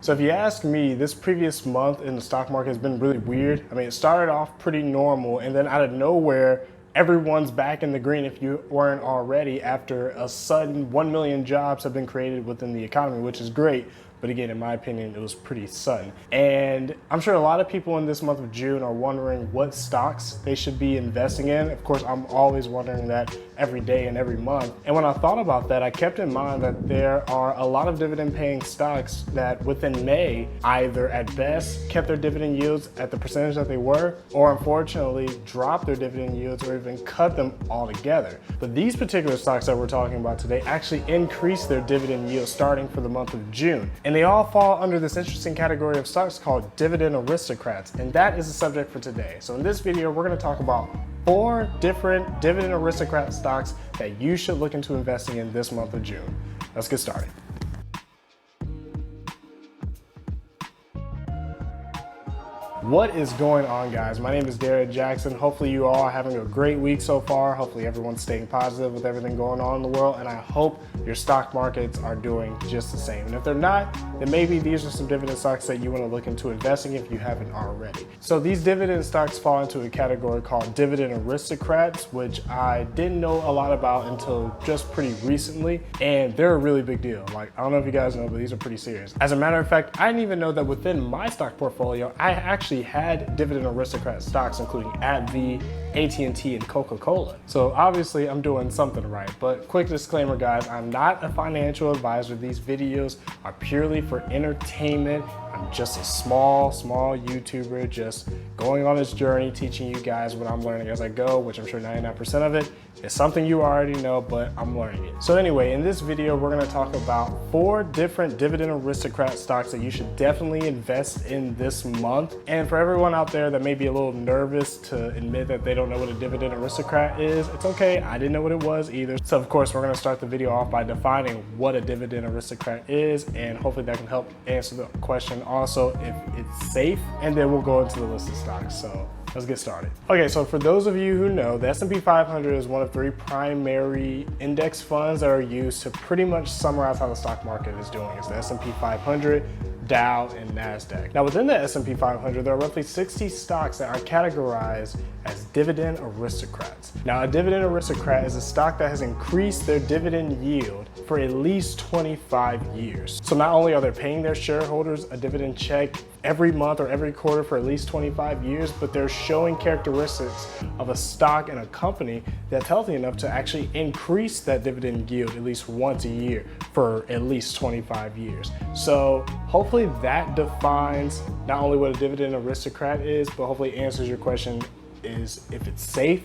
So if you ask me, this previous month in the stock market has been really weird. I mean, it started off pretty normal and then out of nowhere, everyone's back in the green if you weren't already after a sudden 1 million jobs have been created within the economy, which is great. But again, in my opinion, it was pretty sudden. And I'm sure a lot of people in this month of June are wondering what stocks they should be investing in. Of course, I'm always wondering that every day and every month. And when I thought about that, I kept in mind that there are a lot of dividend paying stocks that within May, either at best kept their dividend yields at the percentage that they were, or unfortunately dropped their dividend yields or even cut them altogether. But these particular stocks that we're talking about today actually increased their dividend yield starting for the month of June. And they all fall under this interesting category of stocks called Dividend Aristocrats, and that is the subject for today. So in this video, we're going to talk about 4 different Dividend Aristocrat stocks that you should look into investing in this month of June. Let's get started. What is going on, guys? My name is Derek Jackson. Hopefully you all are having a great week so far. Hopefully everyone's staying positive with everything going on in the world, and I hope your stock markets are doing just the same. And if they're not, then maybe these are some dividend stocks that you want to look into investing if you haven't already. So these dividend stocks fall into a category called Dividend Aristocrats, which I didn't know a lot about until just pretty recently, and they're a really big deal. Like, I don't know if you guys know, but these are pretty serious. As a matter of fact, I didn't even know that within my stock portfolio, I actually had Dividend Aristocrat stocks, including AbbVie, AT&T, and Coca-Cola. So obviously I'm doing something right, but quick disclaimer, guys, I'm not a financial advisor. These videos are purely for entertainment. I'm just a small YouTuber just going on this journey, teaching you guys what I'm learning as I go, which I'm sure 99% of it is something you already know, but I'm learning it. So anyway, in this video, we're gonna talk about 4 different Dividend Aristocrat stocks that you should definitely invest in this month. And for everyone out there that may be a little nervous to admit that they don't know what a Dividend Aristocrat is, it's okay, I didn't know what it was either. So of course, we're gonna start the video off by defining what a Dividend Aristocrat is, and hopefully that can help answer the question also if it's safe, and then we'll go into the list of stocks. So let's get started. Okay, so for those of you who know, the S&P 500 is one of 3 primary index funds that are used to pretty much summarize how the stock market is doing. It's the S&P 500, Dow, and NASDAQ. Now within the S&P 500, there are roughly 60 stocks that are categorized as Dividend Aristocrats. Now a Dividend Aristocrat is a stock that has increased their dividend yield for at least 25 years. So not only are they paying their shareholders a dividend check every month or every quarter for at least 25 years, but they're showing characteristics of a stock and a company that's healthy enough to actually increase that dividend yield at least once a year for at least 25 years. So hopefully that defines not only what a Dividend Aristocrat is, but hopefully answers your question is if it's safe.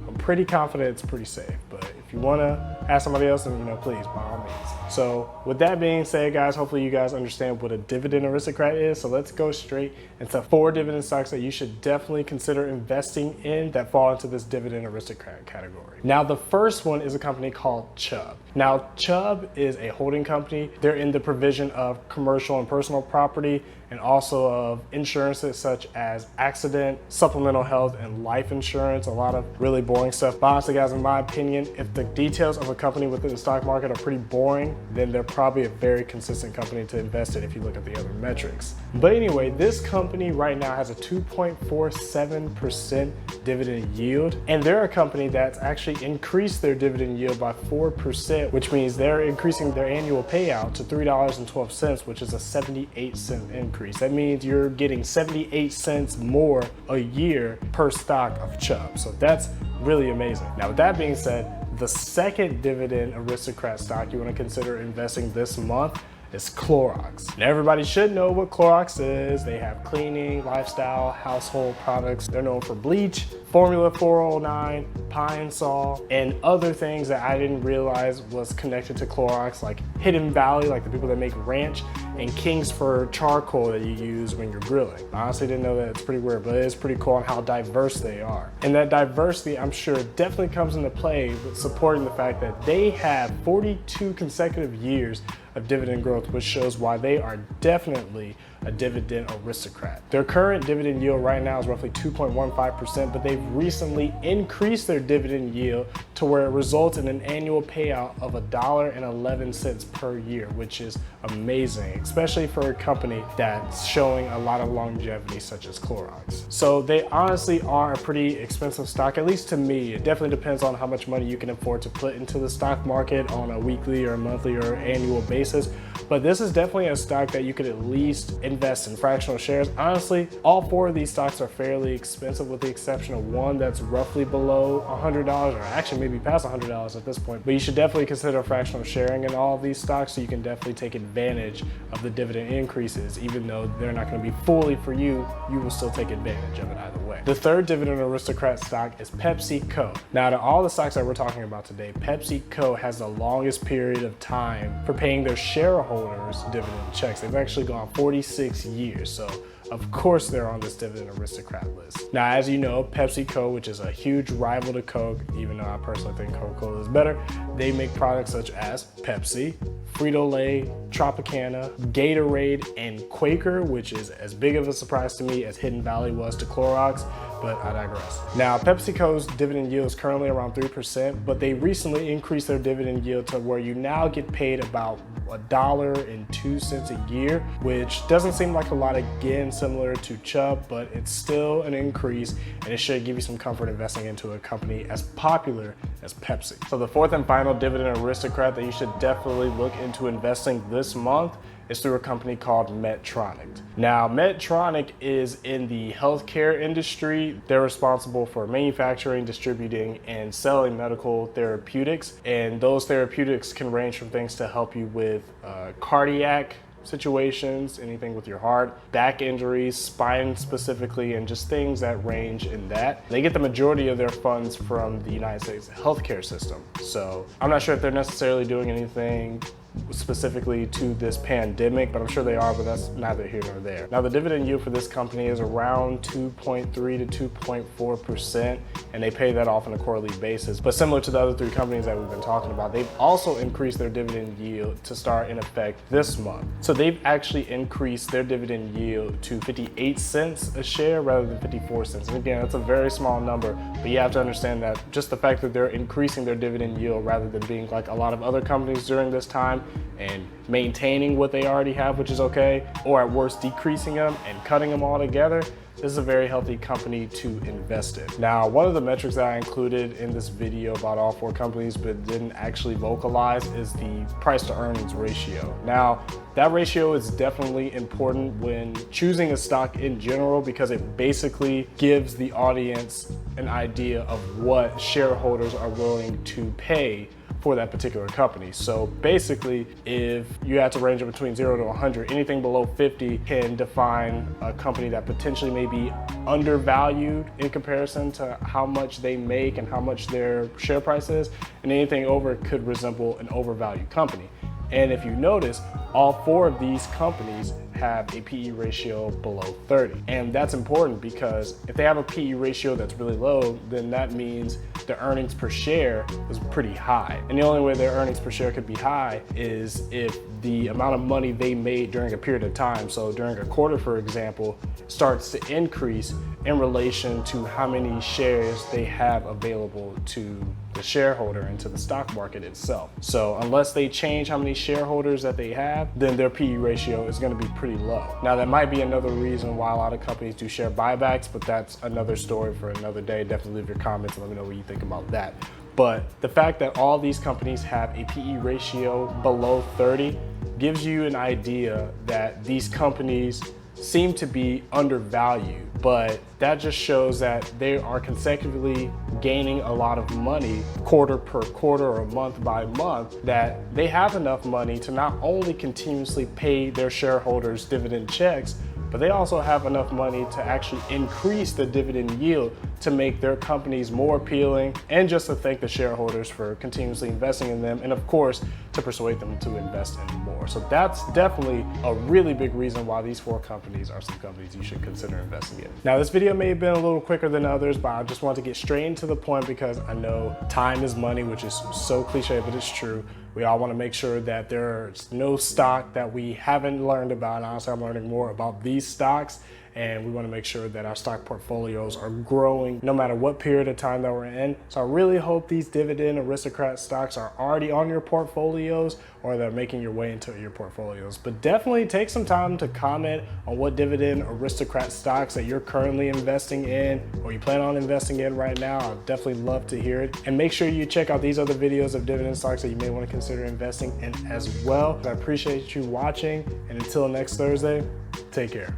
I'm pretty confident it's pretty safe, but if you want to ask somebody else, then please, by all means. So with that being said, guys, hopefully you guys understand what a Dividend Aristocrat is. So let's go straight into 4 dividend stocks that you should definitely consider investing in that fall into this Dividend Aristocrat category. Now, the first one is a company called Chubb. Now, Chubb is a holding company. They're in the provision of commercial and personal property, and also of insurances such as accident, supplemental health, and life insurance. A lot of really boring stuff. But honestly, guys, in my opinion, if the details of a company within the stock market are pretty boring, then they're probably a very consistent company to invest in if you look at the other metrics. But anyway, this company right now has a 2.47% dividend yield, and they're a company that's actually increased their dividend yield by 4%, which means they're increasing their annual payout to $3.12, which is a 78-cent increase. That means you're getting 78 cents more a year per stock of Chubb. So that's really amazing. Now, with that being said, the second Dividend Aristocrat stock you want to consider investing this month is Clorox. Now, everybody should know what Clorox is. They have cleaning, lifestyle, household products. They're known for bleach, Formula 409, Pine Sol, and other things that I didn't realize was connected to Clorox, like Hidden Valley, like the people that make ranch, and Kingsford charcoal that you use when you're grilling. I honestly didn't know that. It's pretty weird, but it is pretty cool on how diverse they are. And that diversity, I'm sure, definitely comes into play with supporting the fact that they have 42 consecutive years of dividend growth, which shows why they are definitely a Dividend Aristocrat. Their current dividend yield right now is roughly 2.15%, but they've recently increased their dividend yield to where it results in an annual payout of $1.11 per year, which is amazing, especially for a company that's showing a lot of longevity such as Clorox. So they honestly are a pretty expensive stock, at least to me. It definitely depends on how much money you can afford to put into the stock market on a weekly or monthly or annual basis. But this is definitely a stock that you could at least invest in fractional shares. Honestly, all four of these stocks are fairly expensive with the exception of one that's roughly below $100 or actually maybe past $100 at this point. But you should definitely consider fractional sharing in all of these stocks so you can definitely take advantage of the dividend increases. Even though they're not going to be fully for you, you will still take advantage of it either way. The third Dividend Aristocrat stock is Pepsico. Now, to all the stocks that we're talking about today, Pepsico has the longest period of time for paying their shareholders dividend checks. They've actually gone 46 years. So of course they're on this Dividend Aristocrat list. Now, as you know, PepsiCo, which is a huge rival to Coke, even though I personally think Coca-Cola is better, they make products such as Pepsi, Frito-Lay, Tropicana, Gatorade, and Quaker, which is as big of a surprise to me as Hidden Valley was to Clorox, but I digress. Now, PepsiCo's dividend yield is currently around 3%, but they recently increased their dividend yield to where you now get paid about $1.02 a year, which doesn't seem like a lot, again, similar to Chubb, but it's still an increase and it should give you some comfort investing into a company as popular as Pepsi. So the fourth and final Dividend Aristocrat that you should definitely look into investing this month is through a company called Medtronic. Now, Medtronic is in the healthcare industry. They're responsible for manufacturing, distributing, and selling medical therapeutics. And those therapeutics can range from things to help you with cardiac situations, anything with your heart, back injuries, spine specifically, and just things that range in that. They get the majority of their funds from the United States healthcare system. So I'm not sure if they're necessarily doing anything specifically to this pandemic, but I'm sure they are, but that's neither here nor there. Now, the dividend yield for this company is around 2.3 to 2.4%, and they pay that off on a quarterly basis. But similar to the other three companies that we've been talking about, they've also increased their dividend yield to start in effect this month. So they've actually increased their dividend yield to 58 cents a share rather than 54 cents. And again, that's a very small number, but you have to understand that just the fact that they're increasing their dividend yield rather than being like a lot of other companies during this time and maintaining what they already have, which is okay, or at worst decreasing them and cutting them all together, this is a very healthy company to invest in. Now, one of the metrics that I included in this video about all four companies but didn't actually vocalize is the price to earnings ratio. Now, that ratio is definitely important when choosing a stock in general because it basically gives the audience an idea of what shareholders are willing to pay for that particular company. So basically, if you had to range it between 0 to 100, anything below 50 can define a company that potentially may be undervalued in comparison to how much they make and how much their share price is, and anything over could resemble an overvalued company. And if you notice, all four of these companies have a PE ratio below 30. And that's important because if they have a PE ratio that's really low, then that means the earnings per share is pretty high. And the only way their earnings per share could be high is if the amount of money they made during a period of time, so during a quarter, for example, starts to increase in relation to how many shares they have available to the shareholder and to the stock market itself. So unless they change how many shareholders that they have, then their PE ratio is going to be pretty low. Now, that might be another reason why a lot of companies do share buybacks, but that's another story for another day. Definitely leave your comments and let me know what you think about that. But the fact that all these companies have a PE ratio below 30 gives you an idea that these companies seem to be undervalued, but that just shows that they are consecutively gaining a lot of money quarter per quarter or month by month, that they have enough money to not only continuously pay their shareholders dividend checks, but they also have enough money to actually increase the dividend yield to make their companies more appealing, and just to thank the shareholders for continuously investing in them, and of course, to persuade them to invest in more. So that's definitely a really big reason why these 4 companies are some companies you should consider investing in. Now, this video may have been a little quicker than others, but I just want to get straight into the point because I know time is money, which is so cliche, but it's true. We all want to make sure that there's no stock that we haven't learned about. And honestly, I'm learning more about these stocks, and we want to make sure that our stock portfolios are growing no matter what period of time that we're in. So I really hope these Dividend Aristocrat stocks are already on your portfolios or they're making your way into your portfolios. But definitely take some time to comment on what Dividend Aristocrat stocks that you're currently investing in or you plan on investing in right now. I'd definitely love to hear it. And make sure you check out these other videos of dividend stocks that you may want to consider investing in as well. I appreciate you watching, and until next Thursday, take care.